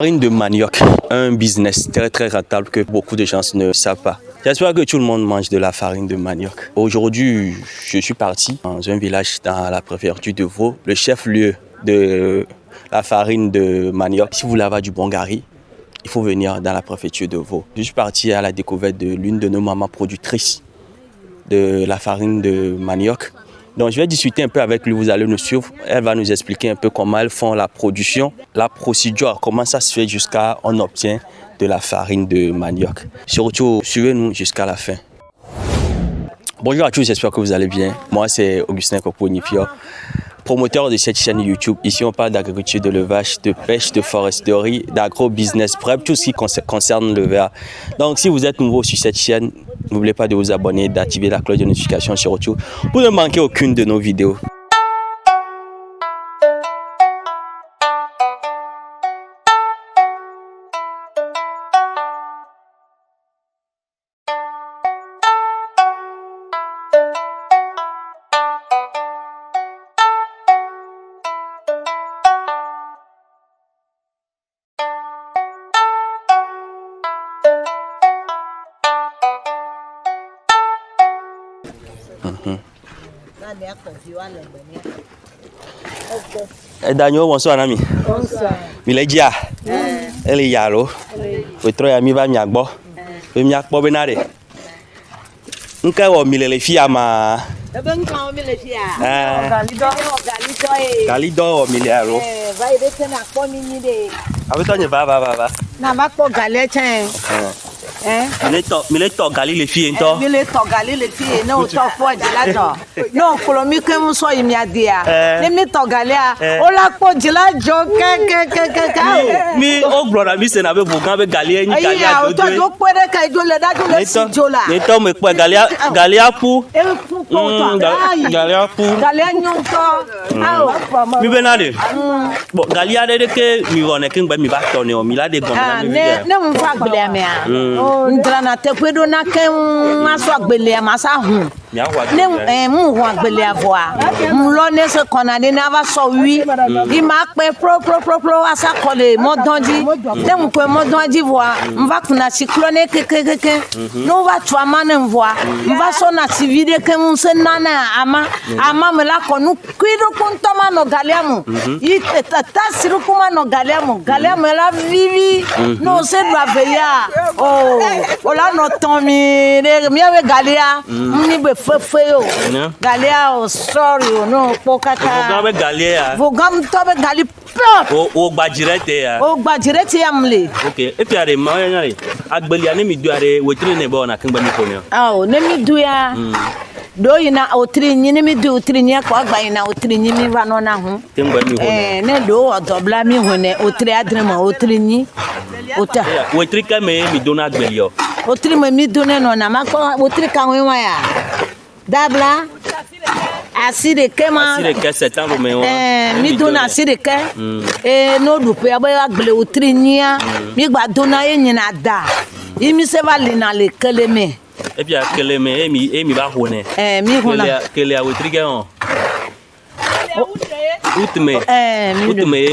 Farine de manioc, un business très rentable que beaucoup de gens ne savent pas. J'espère que tout le monde mange de la farine de manioc. Aujourd'hui, je suis parti dans un village dans la préfecture de Vaud, le chef-lieu de la farine de manioc. Si vous voulez avoir du bon gari, il faut venir dans la préfecture de Vaud. Je suis parti à la découverte de l'une de nos mamans productrices de la farine de manioc. Donc je vais discuter un peu avec lui, vous allez nous suivre. Elle va nous expliquer un peu comment elles font la production, la procédure, comment ça se fait jusqu'à on obtient de la farine de manioc. Surtout, suivez-nous jusqu'à la fin. Bonjour à tous, j'espère que vous allez bien. Moi c'est Augustin Kopo-Nifior, promoteur de cette chaîne YouTube. Ici on parle d'agriculture, d'élevage, de pêche, de foresterie, d'agro-business, bref, tout ce qui concerne le verre. Donc si vous êtes nouveau sur cette chaîne, n'oubliez pas de vous abonner, d'activer la cloche de notification surtout pour ne manquer aucune de nos vidéos. Daniel, bonsoir Nami. Bonsoir. Milegia. Elle est yalo. Vous trouvez ami va miagbo. Vous miagbo benade. Nka wo milele fiama. Ben quand on le fait Galido wo miliaro. va y rester na pomini de. Avec toi va. Na ma ko galé tiens. Mileto gali le fi ento. Mile to galé le fi no to fo de la to. No kolo mi ke mu so imi adia. Ni mi to galé a. O la ko jila jo ke. Mi o brother mi se na be bogan be gali eni gali a do. Ayi o to pere ka jo le da jo le si jo la. Ni to me pe gali apu. E fu ko to. Gali apu. Galé nyon to. Mi benade. Bon gali ade ke mi wona ke ngba mi ba to ni o mi la de gomna mi. Ne mu fa gbele ame a. Ndrana te kwedo na ke maso agbele amasa hu ne mu hu agbele avoa mlo ne se kona ni na va so wi I ma pe pro asa kole modonji ne mu pe modonji voa mva kuna cyclone ke no va twa mane mvoa mva so na civide ke mu se nana ama me la konu kwido kuntoma no galiamu I tata siru kuma no galiamu la vivi no se doit veiller Ola no tomi mi ave galia mi be fefe yo galia o sorry no pokaka Vogan be galia vogam to be gali pop o gbajirete ya amle okay e piare ma yare agbeli ani mi duare wetire ne bo na kangba mi konyo ne mi duya do ina otri nyi ne mi du otri nyi ko agba ina otri nyi mi va no na hu kangba mi ho ne do odobla mi hu ne otri adrema otri nyi ota wetire ka me mi dona agbeli yo otri me mi dona no na ma ko otri ka wen wa ya dabla asire kema asire ke septembre me mi dona asire ke no du pe aba agbele otri nyi mi gba dona yin na da imi se va lina le keleme et puis keleme emi ba hone mi hona kele a wetire ke on Utme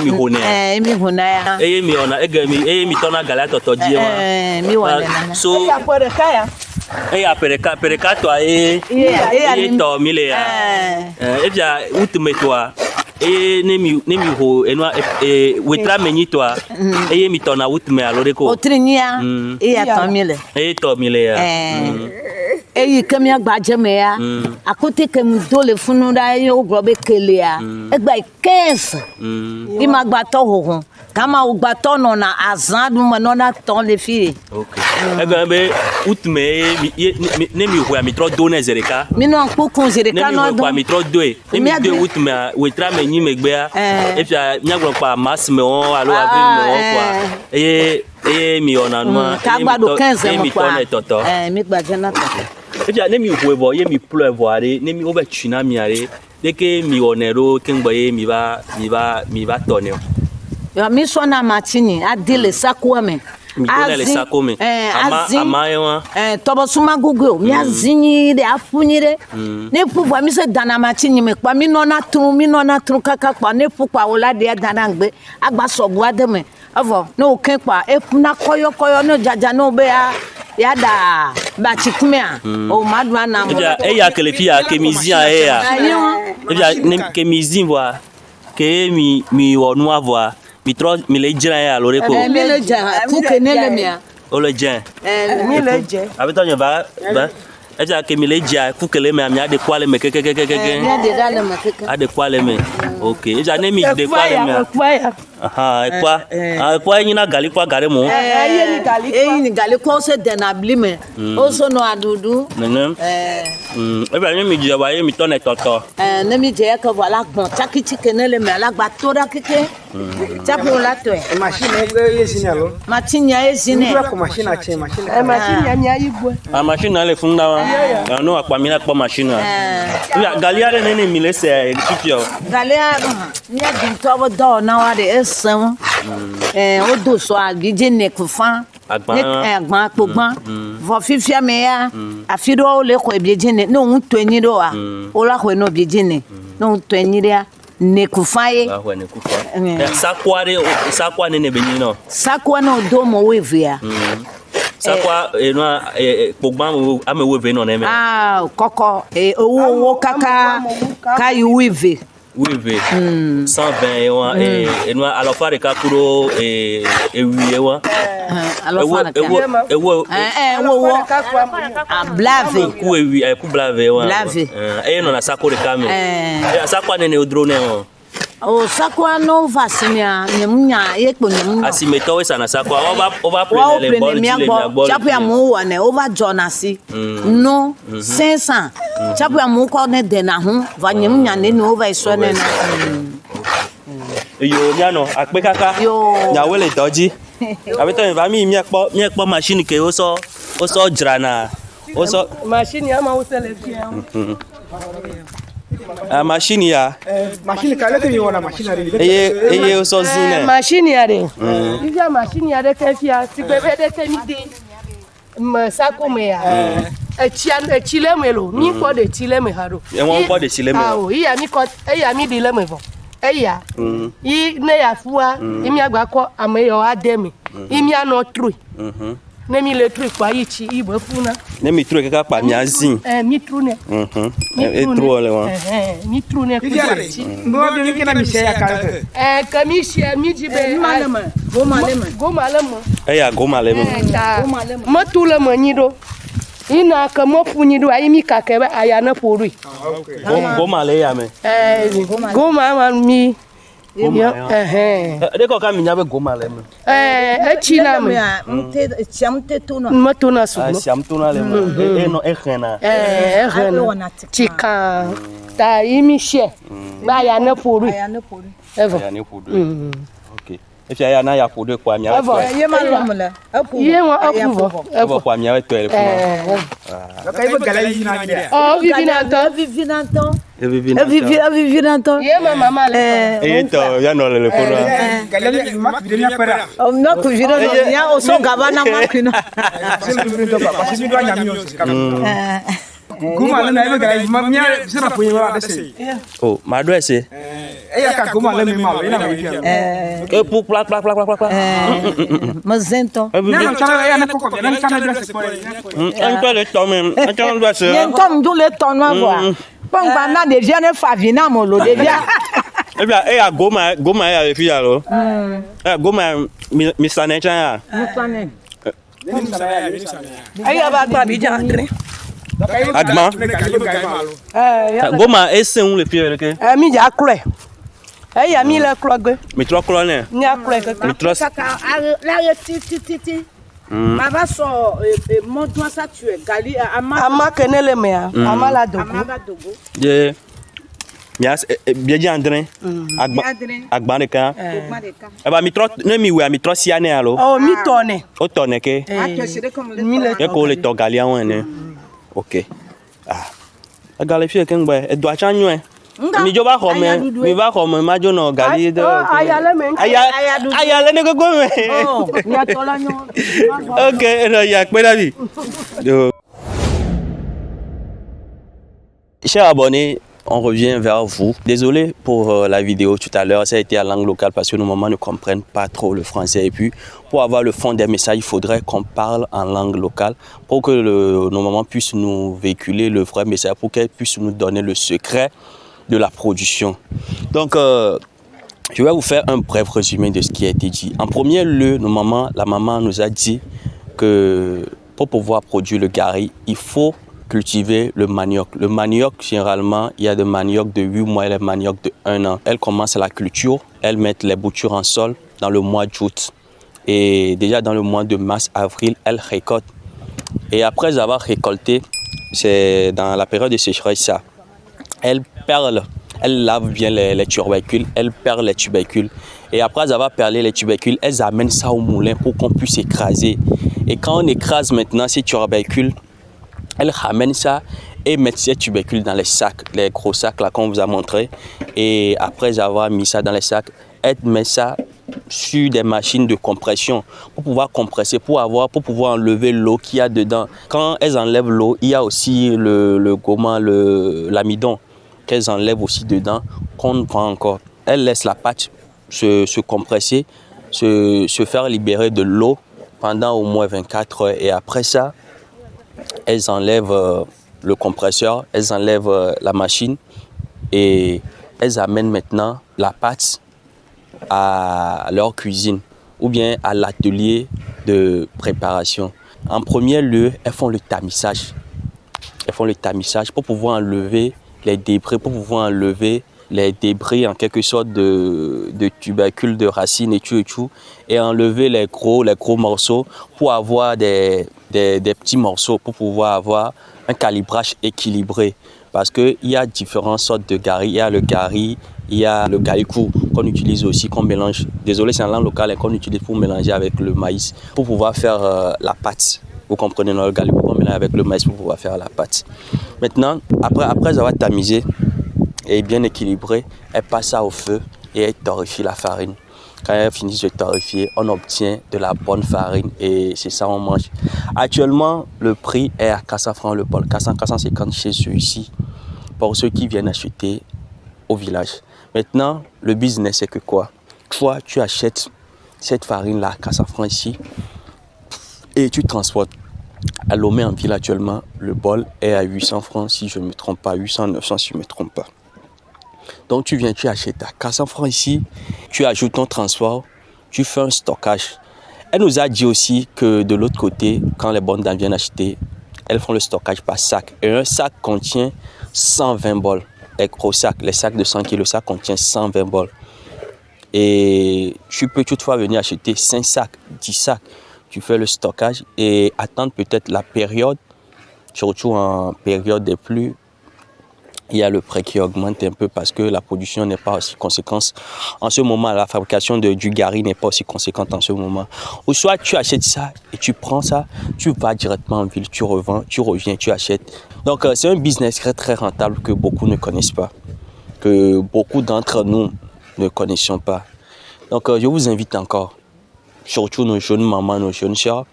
mi hone mi hona ya mi ona mi tona gala toto die ma mi wana so pereka to to mile ya e bia utme to ne mi ho enwa wetra menyi to mi tona utme alore ko otrinya to mile ya eyi kemi agbaje me ya akote kemi dole funu da yo grobe kele ya egba 15 I ma gba to hohun kama ugba to no na azan du mo no na ton le fi okay egba be utme ne mi ho mi tro do na zereka mi no nkukun zereka no do mi tro do ne mi do utme wetra menyi megbe ya e fia nyagro pa mas me o alo agri me o kwa mi ona no ka gbado 15 mo kwa toto mi gbaje na toto e fia ne mi ho ebo mi plo ebo are ne mi obe tuna mi are deke mi onero kengba mi ba tonio yo mi so na matini adile sakuame tobo suma gugu mi azinyi de afunyire ne pouvoir mi se dana machinyi me pa mi nona tru kaka pa ne fu pa ola de dana ngbe agba sobu ade me Avo no ken kwa e na koyo no jaja no be ya da ba chikumia o madwa na mo e ya kele fi ya kemizia e ya e ya kemizin voa ke mi wonu avoa mi le jira ya lore ko mi le ja ku kenele mia o le jen mi le je abeto nyo ba e ja ke mi le ja ku kele me ami ade kwale me keke mi ade dale me keke ade kwale me okay e ja ne mi de kwale me aha ekwa yin na gali kwa gare mo ni gali ko se de na blime o so no adudu e ba ni mi je wa ye mi to ne toto ne mi je ka voilà bon chaki chikenele me alagba tora keke chapo la to machine e sinalo machine ya sine ko machine a che machine machine ya igbo a machine ale funda wa no akpa mi na po machine ya gali are ne mi le se kitio gali ni adin to do na wa de esan o do so agije ne kufan agban pogban vo fifia me ya afido o le ko ebieje ne no un to yin do wa o la ko no ebieje ne no to yin ya ne kufaye ne kufa sakwa ne benyi no sakwa no do mo wevia sakwa eno pogban ame weve no na me koko owo kaka kai weve 120 eno alofare ka kuro ewie wa alofare blave ku ewie ku blave wa no na sakore kame sakwa ne odro ne o sakwa no vasinia nyemunya yepo nyemunya asimeto we sana sakwa oba prendre les balles les balles chapu ya mu wane over jonasi no 500 chapu ya mu ko ne de na ho va nyemunya ne no over iso ne na yo nyano akpe kaka nyawe le doji abeto ba mi ekpo machine ke o so jrana o so machine ya ma o sele machine ya machine ka lete yona machine ari eye o so zine machine ya de ivia machine ya de ke fia ti bebe de te mi de ma sako me ya chile melo mi ko de chile me haro e won ko de chile me ah o iya mi de le me vo eya yi ne ya fuwa imi agba ko ameyo ademi imi ano trui ne mi le trui kwa yichi ibo funa ne mi trui kaka pa mi azin mi tru ne e tru ole wa mi tru ne no de mi kina mi se ya ka ka mi she mi jibe goma lema eya goma lema ma tu le manido ina ka mo punyido ayi mi ka ke ba aya na porui goma le ya me goma ma mi de ko ka mi nya be goma le me china me chamte tuna matuna su siam tuna le me no ehena chika ta imi she ba ya na porui evo ya ne podu okay e fia ya na ya podu kwa mi evo ye ma lo mle ye won apuvo evo kwa mi to ele ka ibo gala yi na dia vivinanto ye mama le to ya no le podu gala yi ma de nya pera o no ku viro no ya o so gavana ma kino sempre do pa si do anya mi o goma na ibo gala yi ma nya sira po yiwa de sei oh ma do ese ya ka goma le mi ma ina mi fia e pu pla mazento na no chala ya na ko na chala dress ko en le tome en chala do ese yen tom do le ton ma voa pangba na de vienne favina mo lo de via e bia e ya goma ya le fia lo goma mi sanecha ya ay aba gba bi jandre agma goma ese un le fia le ke mi ja kle ya mi le klogbe mi tro klo ne ni akle ke mi tro la ti ma va so mon doigt ça tu es gali ama kenele me ama la dogo je mias bien di andrin agba de kan e ba mi tro ne mi we mi tro si ane alo oh mi tone o tone ke mi le e ko le to gali awon ne okay gali fi ke ngba e do acha nyu e mi jo ba ko me mi ba ko me ma jo no gali do ayale ne gogo me oh ni atola nyo okay no ya pe dabi do iṣẹ́ àbọ̀ ni on revient vers vous. Désolé pour la vidéo tout à l'heure, ça a été à langue locale parce que nos mamans ne comprennent pas trop le français. Et puis, pour avoir le fond des messages, il faudrait qu'on parle en langue locale pour que nos mamans puissent nous véhiculer le vrai message, pour qu'elles puissent nous donner le secret de la production. Donc, je vais vous faire un bref résumé de ce qui a été dit. En premier lieu, la maman nous a dit que pour pouvoir produire le gari, il faut cultiver le manioc. Le manioc, généralement, il y a des maniocs de 8 mois et des maniocs de 1 an. Elle commence la culture, elle met les boutures en sol dans le mois d'août. Et déjà dans le mois de mars-avril, elle récolte. Et après avoir récolté, c'est dans la période de sécheresse, ça, elle perle. Elle lave bien les tubercules, elle perle les tubercules. Et après avoir perlé les tubercules, elles amènent ça au moulin pour qu'on puisse écraser. Et quand on écrase maintenant ces tubercules, elle ramène ça et met ces tubercules dans les sacs, les gros sacs là qu'on vous a montré. Et après avoir mis ça dans les sacs, elle met ça sur des machines de compression pour pouvoir compresser, pour pouvoir enlever l'eau qu'il y a dedans. Quand elles enlèvent l'eau, il y a aussi l'amidon qu'elles enlèvent aussi dedans, qu'on vend encore. Elles laissent la pâte se compresser, se faire libérer de l'eau pendant au moins 24 heures. Et après ça, elles enlèvent le compresseur, elles enlèvent la machine et elles amènent maintenant la pâte à leur cuisine ou bien à l'atelier de préparation. En premier lieu, elles font le tamissage. Elles font le tamissage pour pouvoir enlever les débris, pour pouvoir enlever les débris en quelque sorte de tubercules, de racines et tout, et enlever les gros morceaux pour avoir des petits morceaux, pour pouvoir avoir un calibrage équilibré. Parce qu'il y a différentes sortes de gari. Il y a le gari, il y a le garicou qu'on utilise aussi, qu'on mélange. Désolé, c'est en langue locale et qu'on utilise pour mélanger avec le maïs, pour pouvoir faire la pâte. Vous comprenez, le garicou qu'on mélange avec le maïs pour pouvoir faire la pâte. Maintenant, après avoir tamisé et bien équilibré, elle passe ça au feu et elle torréfie la farine. Quand elle finit de torréfier, on obtient de la bonne farine et c'est ça on mange. Actuellement, le prix est à 400 francs le bol, 450 chez ceux-ci, pour ceux qui viennent acheter au village. Maintenant, le business c'est que quoi? Toi, tu achètes cette farine-là à 400 francs ici et tu transportes. À Lomé en ville actuellement, le bol est à 800 francs si je ne me trompe pas, 800, 900 si je ne me trompe pas. Donc tu viens, tu achètes à 400 francs ici, tu ajoutes ton transport, tu fais un stockage. Elle nous a dit aussi que de l'autre côté, quand les bonnes dames viennent acheter, elles font le stockage par sac. Et un sac contient 120 bols. Les gros sacs, les sacs de 100 kg, ça contient 120 bols. Et tu peux toutefois venir acheter 5 sacs, 10 sacs. Tu fais le stockage et attendre peut-être la période, surtout en période des pluies. Il y a le prix qui augmente un peu parce que la production n'est pas aussi conséquente en ce moment. La fabrication du gari n'est pas aussi conséquente en ce moment. Ou soit tu achètes ça et tu prends ça, tu vas directement en ville, tu revends, tu reviens, tu achètes. Donc c'est un business très très rentable que beaucoup ne connaissent pas, que beaucoup d'entre nous ne connaissons pas. Donc je vous invite encore, surtout nos jeunes mamans, nos jeunes sœurs,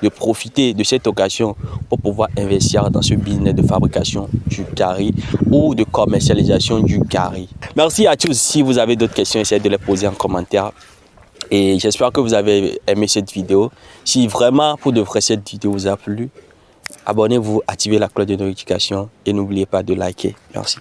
de profiter de cette occasion pour pouvoir investir dans ce business de fabrication du gari ou de commercialisation du gari. Merci à tous. Si vous avez d'autres questions, essayez de les poser en commentaire. Et j'espère que vous avez aimé cette vidéo. Si vraiment, pour de vrai, cette vidéo vous a plu, abonnez-vous, activez la cloche de notification et n'oubliez pas de liker. Merci.